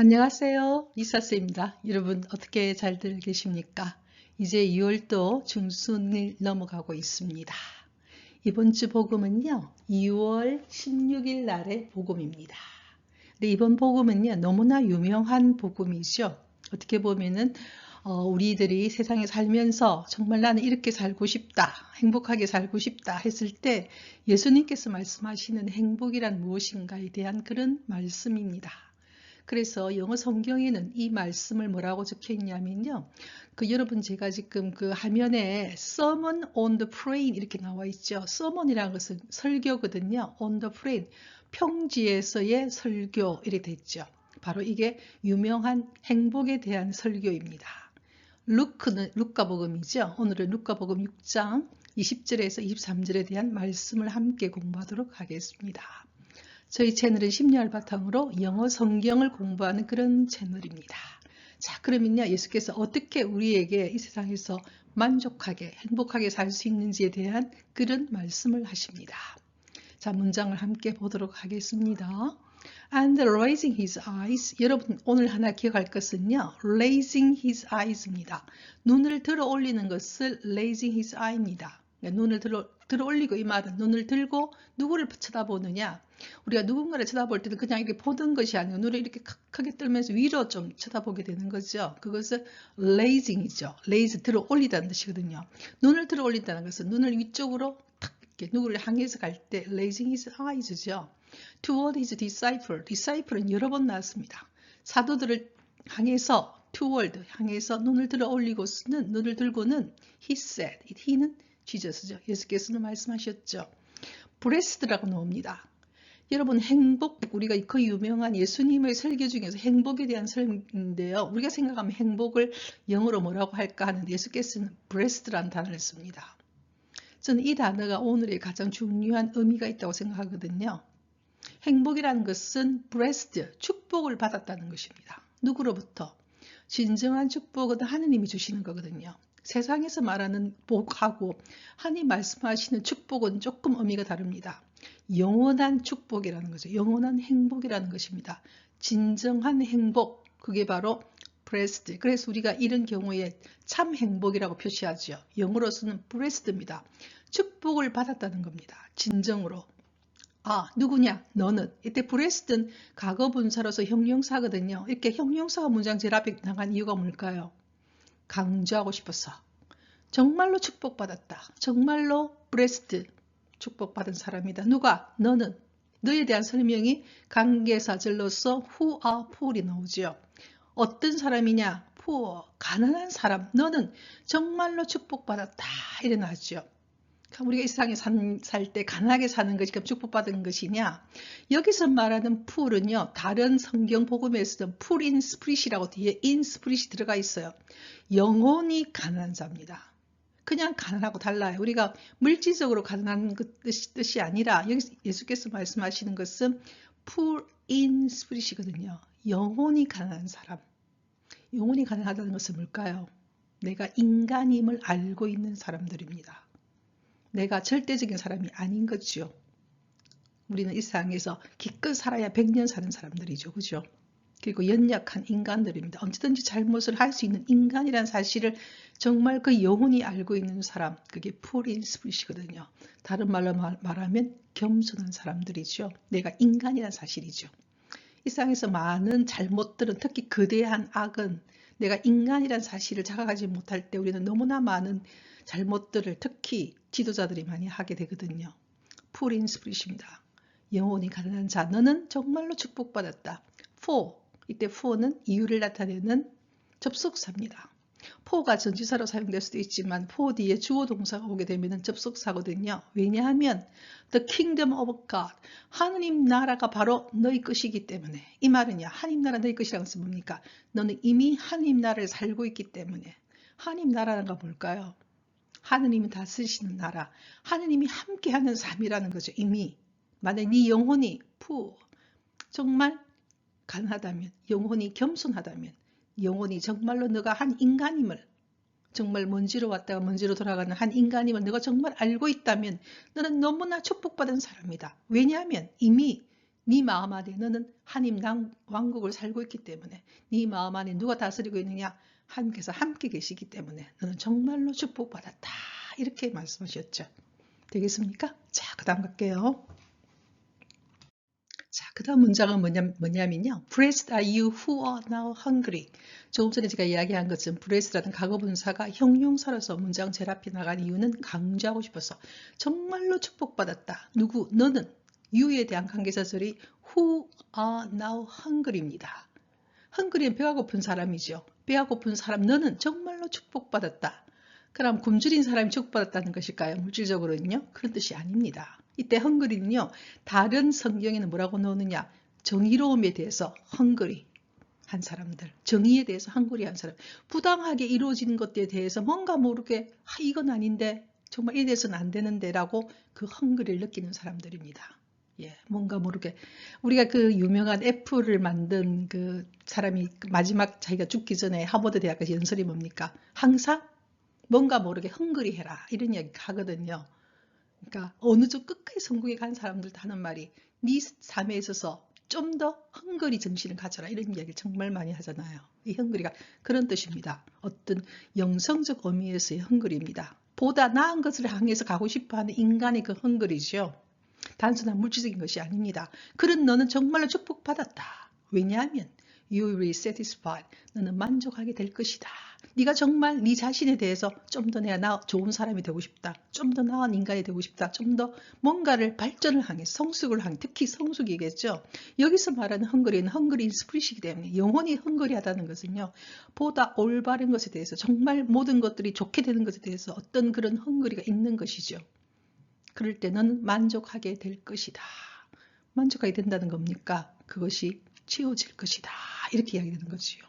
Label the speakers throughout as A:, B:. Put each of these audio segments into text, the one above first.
A: 안녕하세요. 리사스입니다. 여러분 어떻게 잘들 계십니까? 이제 6월도 중순을 넘어가고 있습니다. 이번 주 복음은요. 2월 16일 날의 복음입니다. 근데 이번 복음은요. 너무나 유명한 복음이죠. 어떻게 보면은 우리들이 세상에 살면서 정말 나는 이렇게 살고 싶다, 행복하게 살고 싶다 했을 때 예수님께서 말씀하시는 행복이란 무엇인가에 대한 그런 말씀입니다. 그래서 영어 성경에는 이 말씀을 뭐라고 적혀 있냐면요. 여러분 제가 지금 그 화면에 Sermon on the Plain 이렇게 나와 있죠. Sermon이라는 것은 설교거든요. On the Plain, 평지에서의 설교 이렇게 됐죠. 바로 이게 유명한 행복에 대한 설교입니다. 루크는 루카복음이죠. 오늘은 루카복음 6장 20절에서 23절에 대한 말씀을 함께 공부하도록 하겠습니다. 저희 채널은 심리학을 바탕으로 영어 성경을 공부하는 그런 채널입니다. 자, 그러면요. 예수께서 어떻게 우리에게 이 세상에서 만족하게, 행복하게 살 수 있는지에 대한 그런 말씀을 하십니다. 자, 문장을 함께 보도록 하겠습니다. And raising his eyes. 여러분 오늘 하나 기억할 것은요. raising his eyes입니다. 눈을 들어 올리는 것을 raising his eye입니다. 눈을 들어 올리고, 이 말은 눈을 들고 누구를 쳐다보느냐. 우리가 누군가를 쳐다볼 때는 그냥 이렇게 보던 것이 아니고 눈을 이렇게 크게 뜨면서 위로 좀 쳐다보게 되는 거죠. 그것은 raising이죠. raise, 들어 올리다는 뜻이거든요. 눈을 들어 올린다는 것은 눈을 위쪽으로 탁 이렇게 누구를 향해서 갈 때 raising his eyes죠. toward his disciple. disciple은 여러 번 나왔습니다. 사도들을 향해서 toward, 향해서 눈을 들어 올리고서는, 눈을 들고는 he said, he는 지저스죠. 예수께서는 말씀하셨죠. blessed라고 나옵니다. 여러분 행복, 우리가 그 유명한 예수님의 설교 중에서 행복에 대한 설교인데요. 우리가 생각하면 행복을 영어로 뭐라고 할까 하는데 예수께서는 blessed라는 단어를 씁니다. 저는 이 단어가 오늘의 가장 중요한 의미가 있다고 생각하거든요. 행복이라는 것은 blessed, 축복을 받았다는 것입니다. 누구로부터? 진정한 축복은 하느님이 주시는 거거든요. 세상에서 말하는 복하고 하나님 말씀하시는 축복은 조금 의미가 다릅니다. 영원한 축복이라는 거죠. 영원한 행복이라는 것입니다. 진정한 행복, 그게 바로 blessed. 그래서 우리가 이런 경우에 참 행복이라고 표시하죠. 영어로서는 blessed입니다. 축복을 받았다는 겁니다. 진정으로. 아, 누구냐? 너는. 이때 blessed는 과거 분사로서 형용사거든요. 이렇게 형용사가 문장 제일 앞에 나간 이유가 뭘까요? 강조하고 싶어서. 정말로 축복받았다. 정말로 blessed, 축복받은 사람이다. 누가? 너는. 너에 대한 설명이 관계사절로서 who are poor이 나오죠. 어떤 사람이냐? poor, 가난한 사람. 너는 정말로 축복받았다. 이래 나왔죠. 우리가 이 세상에 살 때 가난하게 사는 것이 축복받은 것이냐? 여기서 말하는 poor은요. 다른 성경 복음에서는 poor in spirit이라고 뒤에 in spirit이 들어가 있어요. 영혼이 가난한 자입니다. 그냥 가난하고 달라요. 우리가 물질적으로 가난한 뜻이 아니라 여기 예수께서 말씀하시는 것은 poor in spirit이거든요. 영혼이 가난한 사람. 영혼이 가난하다는 것은 뭘까요? 내가 인간임을 알고 있는 사람들입니다. 내가 절대적인 사람이 아닌 거죠. 우리는 이 세상에서 기껏 살아야 100년 사는 사람들이죠. 그죠? 그리고 연약한 인간들입니다. 언제든지 잘못을 할 수 있는 인간이라는 사실을 정말 그 영혼이 알고 있는 사람, 그게 poor in spirit이거든요. 다른 말로 말하면 겸손한 사람들이죠. 내가 인간이라는 사실이죠. 이 세상에서 많은 잘못들은, 특히 거대한 악은 내가 인간이라는 사실을 자각하지 못할 때 우리는 너무나 많은 잘못들을 특히 지도자들이 많이 하게 되거든요. poor in spirit입니다. 영혼이 가난한 자, 너는 정말로 축복받았다. for, 이때 for는 이유를 나타내는 접속사입니다. for가 전치사로 사용될 수도 있지만 for 뒤에 주어 동사가 오게 되면 접속사거든요. 왜냐하면 the kingdom of God, 하느님 나라가 바로 너희 것이기 때문에. 이 말은요, 하느님 나라 너희 것이라는 것은 뭡니까? 너는 이미 하느님 나라를 살고 있기 때문에. 하느님 나라는 거 뭘까요? 하느님이 다스리시는 나라, 하느님이 함께하는 삶이라는 거죠. 이미 만약 네 영혼이 정말 가난하다면, 영혼이 겸손하다면, 영혼이 정말로 너가 한 인간임을, 정말 먼지로 왔다가 먼지로 돌아가는 한 인간임을 너가 정말 알고 있다면 너는 너무나 축복받은 사람이다. 왜냐하면 이미 네 마음 안에 너는 하나님 왕국을 살고 있기 때문에 네 마음 안에 누가 다스리고 있느냐? 하나님께서 함께 계시기 때문에 너는 정말로 축복받았다. 이렇게 말씀하셨죠. 되겠습니까? 자, 그 다음 갈게요. 자, 그 다음 문장은 뭐냐면요. Blessed are you who are now hungry. 조금 전에 제가 이야기한 것은 blessed라는 과거분사가 형용사로서 문장 제라피 나간 이유는 강조하고 싶어서 정말로 축복받았다. 누구? 너는 you에 대한 관계사절이 who are now hungry입니다. hungry는 배가 고픈 사람이죠. 배가 고픈 사람 너는 정말로 축복받았다. 그럼 굶주린 사람이 축복받았다는 것일까요? 물질적으로는요? 그런 뜻이 아닙니다. 이때 헝그리는요. 다른 성경에는 뭐라고 나오느냐? 정의로움에 대해서 헝그리 한 사람들, 정의에 대해서 헝그리 한 사람, 부당하게 이루어지는 것에 대해서 뭔가 모르게 이건 아닌데 정말 이래 돼서는 안 되는데 라고 그 헝그리를 느끼는 사람들입니다. 예, 뭔가 모르게 우리가 그 유명한 애플을 만든 그 사람이 마지막 자기가 죽기 전에 하버드 대학에서 연설이 뭡니까? 항상 뭔가 모르게 헝그리 해라 이런 이야기 하거든요. 그러니까 어느 쪽 끝까지 성공에 간 사람들도 하는 말이 네 삶에 있어서 좀 더 헝그리 정신을 가져라 이런 이야기를 정말 많이 하잖아요. 이 헝그리가 그런 뜻입니다. 어떤 영성적 의미에서의 헝그리입니다. 보다 나은 것을 향해서 가고 싶어하는 인간의 그 헝그리죠. 단순한 물질적인 것이 아닙니다. 그런 너는 정말로 축복받았다. 왜냐하면 you will be satisfied. 너는 만족하게 될 것이다. 네가 정말 네 자신에 대해서 좀 더 내가 좋은 사람이 되고 싶다. 좀 더 나은 인간이 되고 싶다. 좀 더 뭔가를 발전을 향해 성숙을 향해 특히 성숙이겠죠. 여기서 말하는 헝그리는 헝그리인 스피릿이기 때문에 영혼이 헝그리하다는 것은요. 보다 올바른 것에 대해서 정말 모든 것들이 좋게 되는 것에 대해서 어떤 그런 헝그리가 있는 것이죠. 그럴 때는 만족하게 될 것이다. 만족하게 된다는 겁니까? 그것이 채워질 것이다. 이렇게 이야기되는 거지요.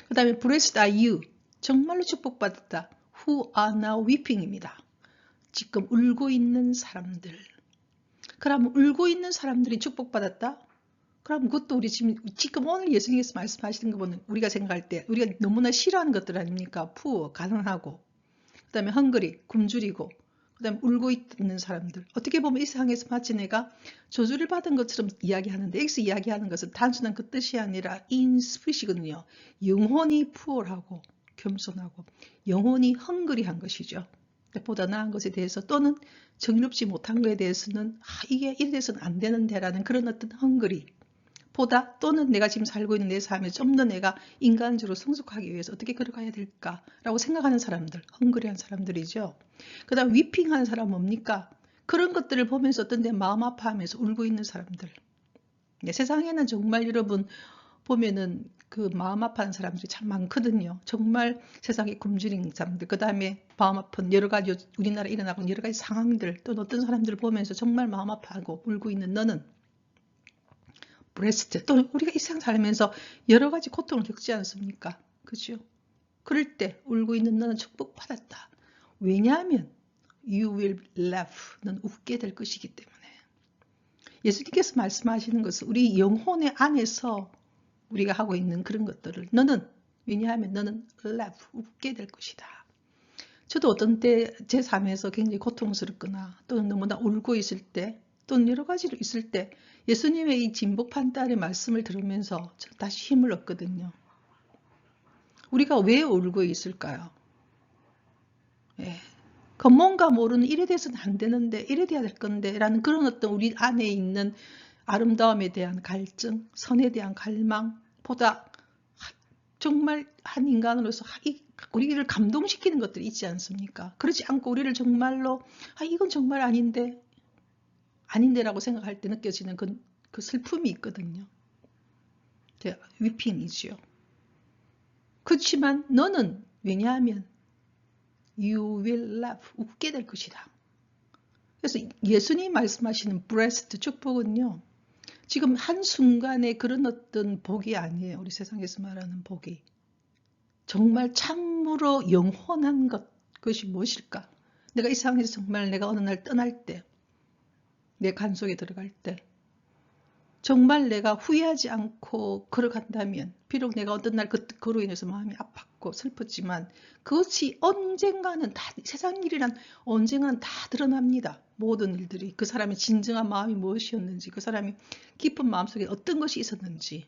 A: 그 다음에 blessed are you. 정말로 축복받았다. Who are now weeping입니다. 지금 울고 있는 사람들. 그럼 울고 있는 사람들이 축복받았다? 그럼 그것도 우리 지금 오늘 예수님께서 말씀하시는 거 보면 우리가 생각할 때 우리가 너무나 싫어하는 것들 아닙니까? poor, 가난하고 그 다음에 hungry, 굶주리고 그 다음에 울고 있는 사람들. 어떻게 보면 이 세상에서 마치 내가 저주를 받은 것처럼 이야기하는데 여기서 이야기하는 것은 단순한 그 뜻이 아니라 in spirit이거든요. 영혼이 poor하고 겸손하고 영혼이 hungry한 것이죠. 보다 나은 것에 대해서 또는 정의롭지 못한 것에 대해서는 이게 이래 돼서는 안 되는데 라는 그런 어떤 hungry 보다 또는 내가 지금 살고 있는 내 삶에 좀 더 내가 인간적으로 성숙하기 위해서 어떻게 걸어가야 될까라고 생각하는 사람들, 헝그리한 사람들이죠. 그 다음 위핑하는 사람 뭡니까? 그런 것들을 보면서 어떤 데 마음 아파하면서 울고 있는 사람들. 네, 세상에는 정말 여러분 보면은 그 마음 아파하는 사람들이 참 많거든요. 정말 세상에 굶주린 사람들, 그 다음에 마음 아픈 여러 가지 우리나라에 일어나고 있는 여러 가지 상황들, 또 어떤 사람들을 보면서 정말 마음 아파하고 울고 있는 너는 브레스트 또는 우리가 이 세상 살면서 여러 가지 고통을 겪지 않습니까? 그죠? 그럴 때 울고 있는 너는 축복받았다. 왜냐하면 you will laugh. 넌 웃게 될 것이기 때문에. 예수님께서 말씀하시는 것은 우리 영혼의 안에서 우리가 하고 있는 그런 것들을 너는 왜냐하면 너는 laugh. 웃게 될 것이다. 저도 어떤 때 제 삶에서 굉장히 고통스럽거나 또는 너무나 울고 있을 때 또는 여러 가지로 있을 때 예수님의 이 진복한 딸의 말씀을 들으면서 다시 힘을 얻거든요. 우리가 왜 울고 있을까요? 예. 그 뭔가 모르는 이래 돼서는 안 되는데 이래 돼야 될 건데 라는 그런 어떤 우리 안에 있는 아름다움에 대한 갈증, 선에 대한 갈망보다 정말 한 인간으로서 우리를 감동시키는 것들이 있지 않습니까? 그렇지 않고 우리를 정말로 이건 정말 아닌데라고 생각할 때 느껴지는 그 슬픔이 있거든요. 위핑이지요. 그렇지만 너는 왜냐하면 you will laugh, 웃게 될 것이다. 그래서 예수님 말씀하시는 blessed 축복은요. 지금 한순간에 그런 어떤 복이 아니에요. 우리 세상에서 말하는 복이. 정말 참으로 영원한 것이 무엇일까? 내가 이 세상에서 정말 내가 어느 날 떠날 때 내 간 속에 들어갈 때 정말 내가 후회하지 않고 걸어간다면 비록 내가 어떤 날 그로 인해서 마음이 아팠고 슬펐지만 그것이 언젠가는 다 세상 일이란 언젠가는 다 드러납니다. 모든 일들이 그 사람의 진정한 마음이 무엇이었는지 그 사람이 깊은 마음속에 어떤 것이 있었는지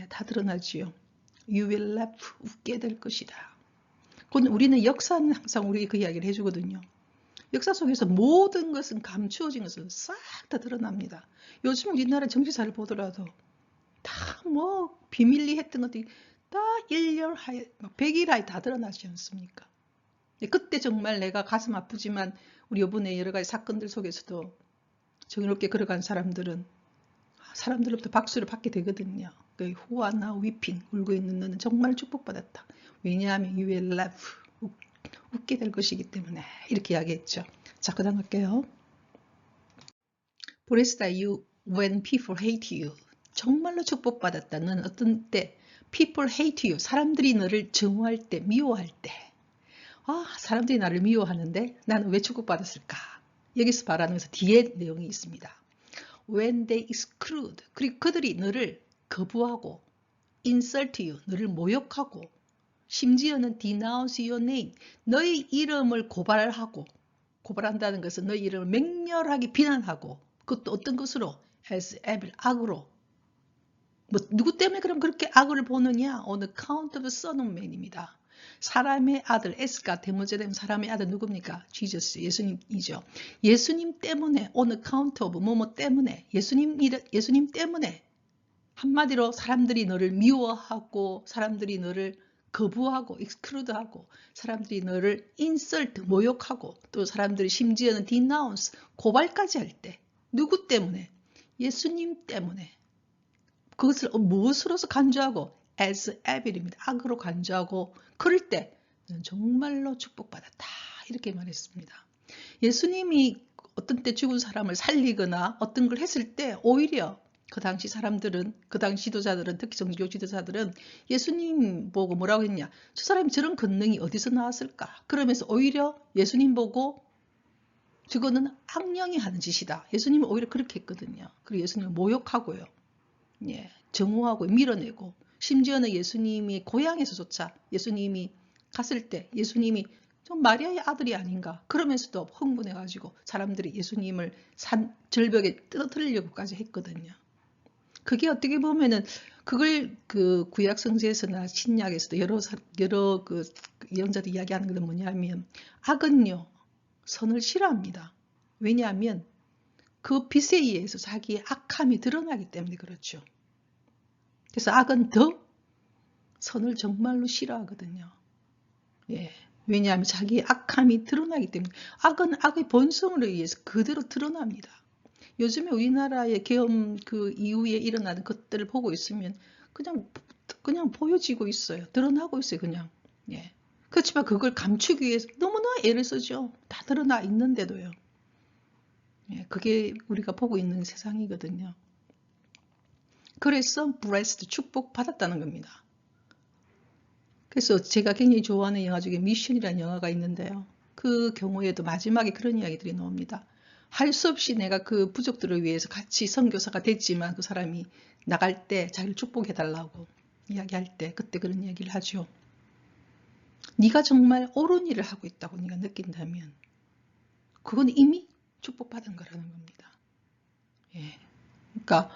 A: 다 드러나지요. You will laugh. 웃게 될 것이다. 우리는 역사는 항상 우리에게 그 이야기를 해주거든요. 역사 속에서 모든 것은 감추어진 것은 싹 다 드러납니다. 요즘 우리나라 정치사를 보더라도 다 뭐 비밀리 했던 것들이 다 1년 하에 100일 하에 다 드러나지 않습니까? 그때 정말 내가 가슴 아프지만 우리 이번에 여러 가지 사건들 속에서도 정의롭게 걸어간 사람들로부터 박수를 받게 되거든요. 그 후아나 위핑 울고 있는 너는 정말 축복받았다. 왜냐하면 you will laugh. 웃게 될 것이기 때문에 이렇게 이야기했죠. 자, 그 다음 갈게요. Blessed are you when people hate you. 정말로 축복받았다. 는 어떤 때 people hate you. 사람들이 너를 증오할 때, 미워할 때. 사람들이 나를 미워하는데 나는 왜 축복받았을까? 여기서 말하는 것은 뒤에 내용이 있습니다. When they exclude. 그리고 그들이 너를 거부하고 insult you. 너를 모욕하고 심지어는 denounce your name. 너의 이름을 고발한다는 것은 너의 이름을 맹렬하게 비난하고 그것도 어떤 것으로? as evil, 악으로. 누구 때문에 그럼 그렇게 악을 보느냐? On account of the Son of Man입니다. 사람의 아들, S가 대문자 되면 사람의 아들 누굽니까? Jesus, 예수님이죠. 예수님 때문에 on account of 뭐뭐 때문에 예수님 때문에 한마디로 사람들이 너를 미워하고 사람들이 너를 거부하고 exclude하고 사람들이 너를 insult, 모욕하고 또 사람들이 심지어는 denounce, 고발까지 할 때 누구 때문에? 예수님 때문에. 그것을 무엇으로서 간주하고? as evil입니다. 악으로 간주하고 그럴 때 너는 정말로 축복받았다. 이렇게 말했습니다. 예수님이 어떤 때 죽은 사람을 살리거나 어떤 걸 했을 때 오히려 그 당시 사람들은, 그 당시 지도자들은, 특히 정치교 지도자들은 예수님 보고 뭐라고 했냐? 저 사람이 저런 권능이 어디서 나왔을까? 그러면서 오히려 예수님 보고 저거는 악령이 하는 짓이다. 예수님은 오히려 그렇게 했거든요. 그리고 예수님을 모욕하고요. 정오하고 밀어내고 심지어는 예수님이 고향에서조차 예수님이 갔을 때 예수님이 좀 마리아의 아들이 아닌가 그러면서도 흥분해가지고 사람들이 예수님을 절벽에 떨어뜨리려고까지 했거든요. 그게 어떻게 보면은 그걸 그 구약 성서에서나 신약에서도 여러 그 예언자들이 이야기하는 것은 뭐냐면 악은요 선을 싫어합니다. 왜냐하면 그 빛에 의해서 자기의 악함이 드러나기 때문에 그렇죠. 그래서 악은 더 선을 정말로 싫어하거든요. 왜냐하면 자기의 악함이 드러나기 때문에 악은 악의 본성으로 의해서 그대로 드러납니다. 요즘에 우리나라의 계엄 그 이후에 일어나는 것들을 보고 있으면 그냥 보여지고 있어요. 드러나고 있어요. 그냥. 그렇지만 그걸 감추기 위해서 너무나 애를 쓰죠. 다 드러나 있는데도요. 그게 우리가 보고 있는 세상이거든요. 그래서 blessed, 축복받았다는 겁니다. 그래서 제가 굉장히 좋아하는 영화 중에 미션이라는 영화가 있는데요. 그 경우에도 마지막에 그런 이야기들이 나옵니다. 할 수 없이 내가 그 부족들을 위해서 같이 선교사가 됐지만 그 사람이 나갈 때 자기를 축복해달라고 이야기할 때 그때 그런 이야기를 하죠. 네가 정말 옳은 일을 하고 있다고 네가 느낀다면 그건 이미 축복받은 거라는 겁니다. 그러니까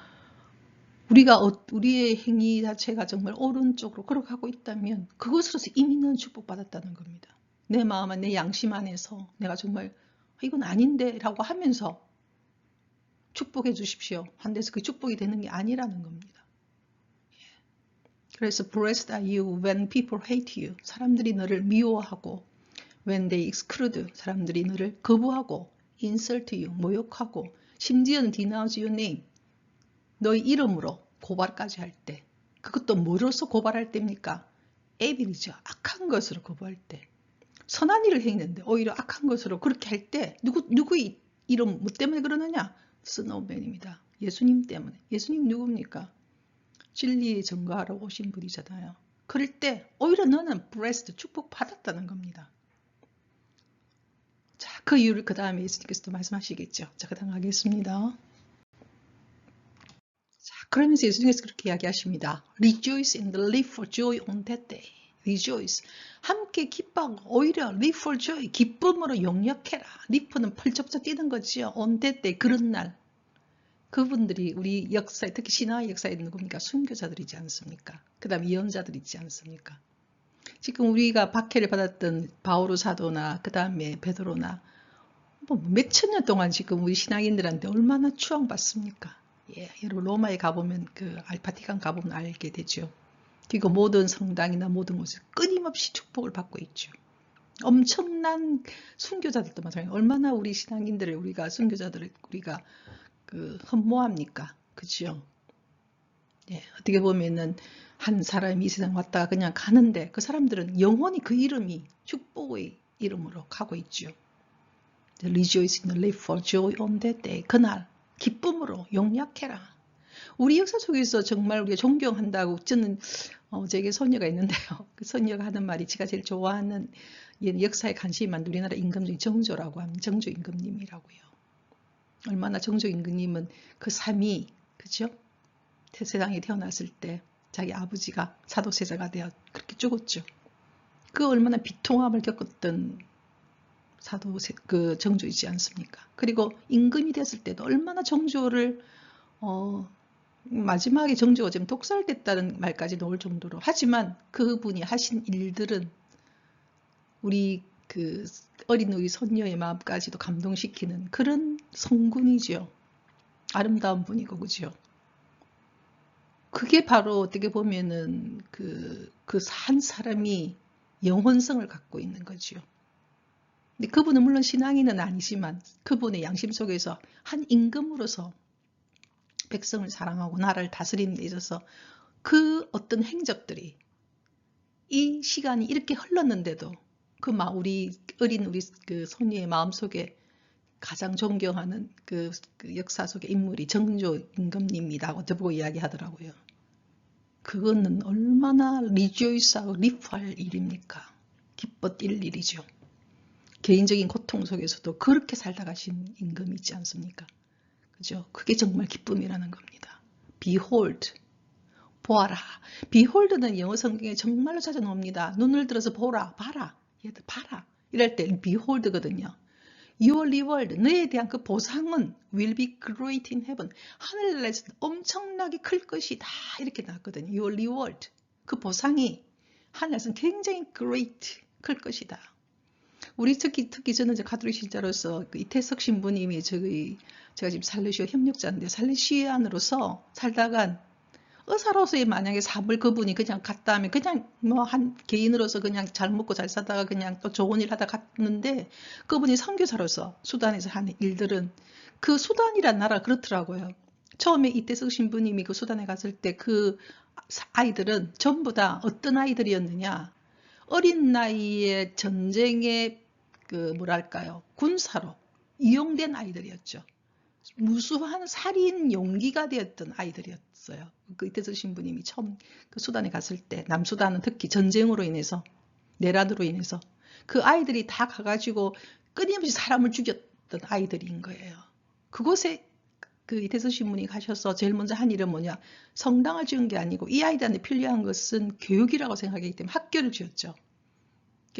A: 우리의 행위 자체가 정말 옳은 쪽으로 걸어가고 있다면 그것으로서 이미 는 축복받았다는 겁니다. 내 마음 안에 내 양심 안에서 내가 정말 이건 아닌데 라고 하면서 축복해 주십시오. 한 데서 그 축복이 되는 게 아니라는 겁니다. 그래서 blessed are you when people hate you. 사람들이 너를 미워하고 when they exclude. 사람들이 너를 거부하고 insult you. 모욕하고 심지어는 denounce your name. 너의 이름으로 고발까지 할 때 그것도 뭐로서 고발할 때입니까? 에빌이죠. 악한 것으로 거부할 때. 선한 일을 했는데 오히려 악한 것으로 그렇게 할 때 누구의 이름 뭐 때문에 그러느냐? Son of Man입니다. 예수님 때문에. 예수님 누굽니까? 진리에 증거하러 오신 분이잖아요. 그럴 때 오히려 너는 blessed, 축복받았다는 겁니다. 자, 그 이유를 그 다음에 예수님께서도 말씀하시겠죠. 자, 그 다음 하겠습니다. 그러면서 예수님께서 그렇게 이야기하십니다. Rejoice and live for joy on that day. Rejoice. 함께 기뻐하고 오히려 live for joy. 기쁨으로 용역해라. live는 펄쩍쩍 뛰는 거지요. on that day. 그런 날. 그분들이 우리 역사에, 특히 신화의 역사에 누굽니까? 순교자들이지 않습니까? 그 다음 예언자들 있지 않습니까? 지금 우리가 박해를 받았던 바오로 사도나 그 다음에 베드로나 뭐 몇천 년 동안 지금 우리 신앙인들한테 얼마나 추앙받습니까? 예, 여러분 로마에 가보면 그 바티칸 가보면 알게 되죠. 그리고 모든 성당이나 모든 곳에 끊임없이 축복을 받고 있죠. 엄청난 순교자들도 마찬가지예요. 얼마나 우리 신앙인들을 우리가 순교자들을 우리가 그 흠모합니까? 그죠? 예, 어떻게 보면은 한 사람이 이 세상 왔다가 그냥 가는데 그 사람들은 영원히 그 이름이 축복의 이름으로 가고 있죠. Rejoice and live for joy on that day. 그날 기쁨으로 용약해라. 우리 역사 속에서 정말 우리가 존경한다고 저는 제게 손녀가 있는데요. 그 손녀가 하는 말이 제가 제일 좋아하는 역사에 관심이 많은 우리나라 임금 중에 정조라고 합니다. 정조 임금님이라고요. 얼마나 정조 임금님은 그 삶이 그죠? 세상에 태어났을 때 자기 아버지가 사도세자가 되어 그렇게 죽었죠. 그 얼마나 비통함을 겪었던 그 정조이지 않습니까? 그리고 임금이 됐을 때도 얼마나 정조를 마지막에 정조가 지금 독살됐다는 말까지 나올 정도로 하지만 그분이 하신 일들은 우리 그 어린 우리 손녀의 마음까지도 감동시키는 그런 성군이죠. 아름다운 분이고 그죠. 그게 바로 어떻게 보면은 그 한 사람이 영혼성을 갖고 있는 거죠. 근데 그분은 물론 신앙인은 아니지만 그분의 양심 속에서 한 임금으로서 백성을 사랑하고 나라를 다스리는 데 있어서 그 어떤 행적들이 이 시간이 이렇게 흘렀는데도 그 우리 어린 우리 그 손녀의 마음속에 가장 존경하는 그 역사 속의 인물이 정조 임금님이라고 저보고 이야기하더라고요. 그거는 얼마나 리조이스하고 리프할 일입니까? 기뻐 뛸 일이죠. 개인적인 고통 속에서도 그렇게 살다 가신 임금이 있지 않습니까? 그죠? 그게 정말 기쁨이라는 겁니다. Behold, 보아라. Behold는 영어 성경에 정말로 자주 나옵니다. 눈을 들어서 보라, 봐라. 얘들 봐라. 이럴 때 behold거든요. Your reward, 너에 대한 그 보상은 will be great in heaven. 하늘나라에서 엄청나게 클 것이다. 이렇게 나왔거든요. Your reward, 그 보상이 하늘나라에서 굉장히 great, 클 것이다. 우리 특히 저는 가톨릭 신자로서 그 이태석 신부님이 제가 지금 살레시아 협력자인데 살레시안으로서 살다간 의사로서의 만약에 삶을 그분이 그냥 갔다 하면 그냥 뭐 한 개인으로서 그냥 잘 먹고 잘 사다가 그냥 또 좋은 일 하다 갔는데 그분이 선교사로서 수단에서 하는 일들은 그 수단이란 나라 그렇더라고요. 처음에 이태석 신부님이 그 수단에 갔을 때 그 아이들은 전부 다 어떤 아이들이었느냐, 어린 나이에 전쟁의 그 뭐랄까요, 군사로 이용된 아이들이었죠. 무수한 살인 용기가 되었던 아이들이었어요. 그 이태석 신부님이 처음 그 수단에 갔을 때, 남수단은 특히 전쟁으로 인해서, 내란으로 인해서 그 아이들이 다 가가지고 끊임없이 사람을 죽였던 아이들인 거예요. 그곳에 그 이태석 신부님이 가셔서 제일 먼저 한 일은 뭐냐, 성당을 지은 게 아니고 이 아이들한테 필요한 것은 교육이라고 생각하기 때문에 학교를 지었죠.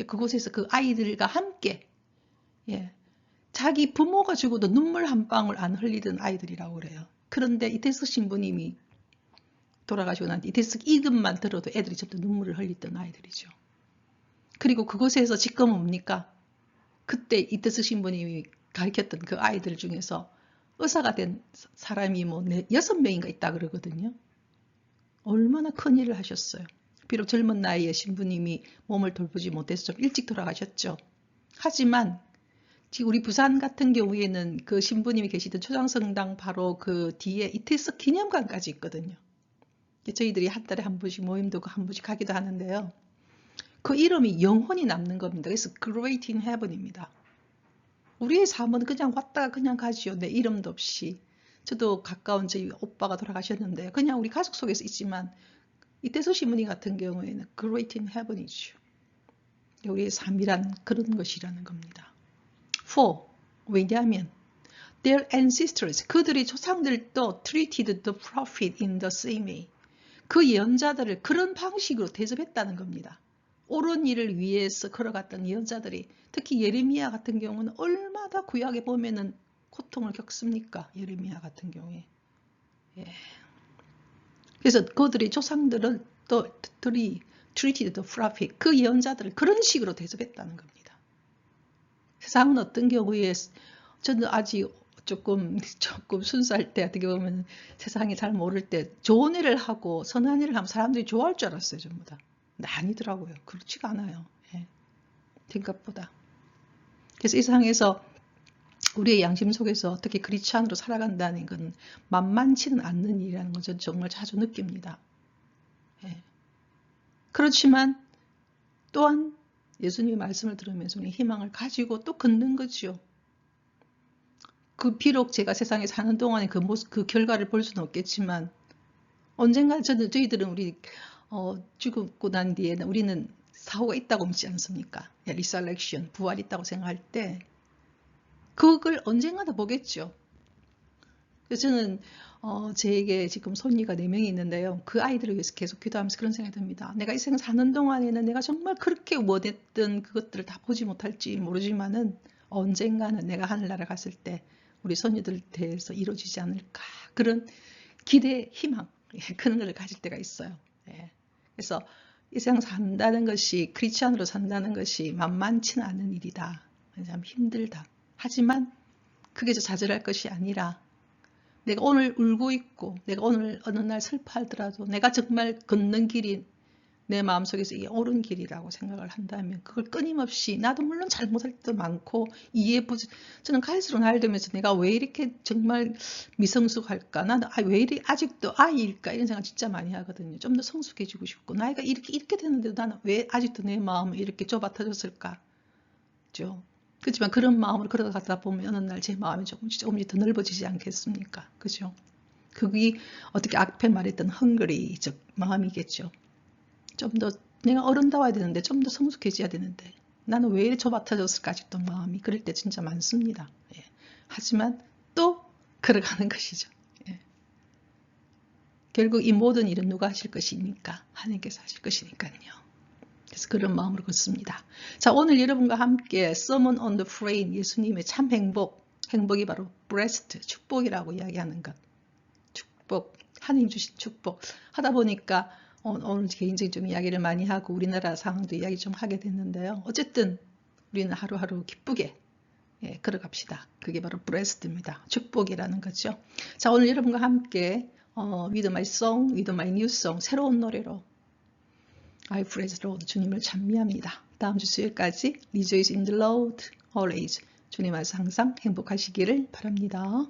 A: 그곳에서 그 아이들과 함께, 예, 자기 부모가 죽어도 눈물 한 방울 안 흘리던 아이들이라고 그래요. 그런데 이태석 신부님이 돌아가시고 난 뒤 이태석 이름만 들어도 애들이 전부 눈물을 흘리던 아이들이죠. 그리고 그곳에서 지금 뭡니까? 그때 이태석 신부님이 가르쳤던 그 아이들 중에서 의사가 된 사람이 뭐 6명인가 있다 그러거든요. 얼마나 큰 일을 하셨어요. 비록 젊은 나이에 신부님이 몸을 돌보지 못해서 좀 일찍 돌아가셨죠. 하지만 지금 우리 부산 같은 경우에는 그 신부님이 계시던 초장성당 바로 그 뒤에 이태석 기념관까지 있거든요. 저희들이 한 달에 한 번씩 모임도 한 번씩 가기도 하는데요. 그 이름이 영원히 남는 겁니다. 그래서 Great in Heaven입니다. 우리의 삶은 그냥 왔다가 그냥 가지요. 내 이름도 없이. 저도 가까운 저희 오빠가 돌아가셨는데 그냥 우리 가족 속에서 있지만 이태석 신부님 같은 경우에는 Great in Heaven이죠. 우리의 삶이란 그런 것이라는 겁니다. 왜냐하면 their ancestors, 그들의 조상들도 treated the prophet in the same way. 그 예언자들을 그런 방식으로 대접했다는 겁니다. 옳은 일을 위해서 걸어갔던 예언자들이, 특히 예레미야 같은 경우는 얼마나 구약에 보면은 고통을 겪습니까? 예레미야 같은 경우에. 예. 그래서 그들의 조상들은 또 treated the prophet, 그 예언자들을 그런 식으로 대접했다는 겁니다. 세상은 어떤 경우에, 저는 아직 조금 순수할 때, 어떻게 보면 세상에 잘 모를 때 좋은 일을 하고 선한 일을 하면 사람들이 좋아할 줄 알았어요, 전부 다. 근데 아니더라고요. 그렇지가 않아요. 예. 생각보다. 그래서 이 세상에서 우리의 양심 속에서 어떻게 크리스찬으로 살아간다는 건 만만치는 않는 일이라는 걸 저는 정말 자주 느낍니다. 예. 그렇지만 또한 예수님의 말씀을 들으면서 우리 희망을 가지고 또 걷는 거죠. 비록 제가 세상에 사는 동안에 그 모습, 그 결과를 볼 수는 없겠지만 언젠가 저희들은 죽고 난 뒤에는 우리는 사후가 있다고 믿지 않습니까? 리서렉션, 부활이 있다고 생각할 때 그걸 언젠가는 보겠죠. 그래서 저는 제게 지금 손녀가 4명이 있는데요. 그 아이들을 위해서 계속 기도하면서 그런 생각이 듭니다. 내가 이 생을 사는 동안에는 내가 정말 그렇게 원했던 그것들을 다 보지 못할지 모르지만은 언젠가는 내가 하늘나라 갔을 때 우리 손녀들 대해서 이루어지지 않을까. 그런 기대, 희망, 그런 걸 가질 때가 있어요. 예. 그래서 이 세상 산다는 것이, 크리스찬으로 산다는 것이 만만치는 않은 일이다. 참 힘들다. 하지만 그게 좌절할 것이 아니라 내가 오늘 울고 있고 내가 오늘 어느 날 슬퍼하더라도 내가 정말 걷는 길이 내 마음속에서 이게 옳은 길이라고 생각을 한다면 그걸 끊임없이, 나도 물론 잘못할 때도 많고 저는 갈수록 나이 들면서 내가 왜 이렇게 정말 미성숙할까, 나는 왜 이렇게 아직도 아이일까, 이런 생각 진짜 많이 하거든요. 좀 더 성숙해지고 싶고, 나이가 이렇게 되는데도 나는 왜 아직도 내 마음이 이렇게 좁아터졌을까. 그죠? 그렇지만 그런 마음으로 걸어가다 보면 어느 날 제 마음이 조금씩 더 넓어지지 않겠습니까? 그죠? 그게 어떻게 앞에 말했던 헝그리, 즉 마음이겠죠. 좀 더 내가 어른다워야 되는데, 좀 더 성숙해져야 되는데 나는 왜 이렇게 좁아터졌을까, 아직도 마음이. 그럴 때 진짜 많습니다. 예. 하지만 또 걸어가는 것이죠. 예. 결국 이 모든 일은 누가 하실 것입니까? 하나님께서 하실 것이니까요. 그래서 그런 마음으로 걷습니다. 자, 오늘 여러분과 함께 Sermon on the Plain, 예수님의 참 행복이 바로 blessed, 축복이라고 이야기하는 것. 축복, 하나님 주신 축복 하다 보니까 오늘 개인적인 좀 이야기를 많이 하고 우리나라 상황도 이야기 좀 하게 됐는데요. 어쨌든 우리는 하루하루 기쁘게 걸어갑시다. 그게 바로 blessed입니다. 축복이라는 거죠. 자, 오늘 여러분과 함께 With My Song, With My New Song, 새로운 노래로 I praise the Lord, 주님을 찬미합니다. 다음 주 수요일까지 Rejoice in the Lord always, 주님 안에서 항상 행복하시기를 바랍니다.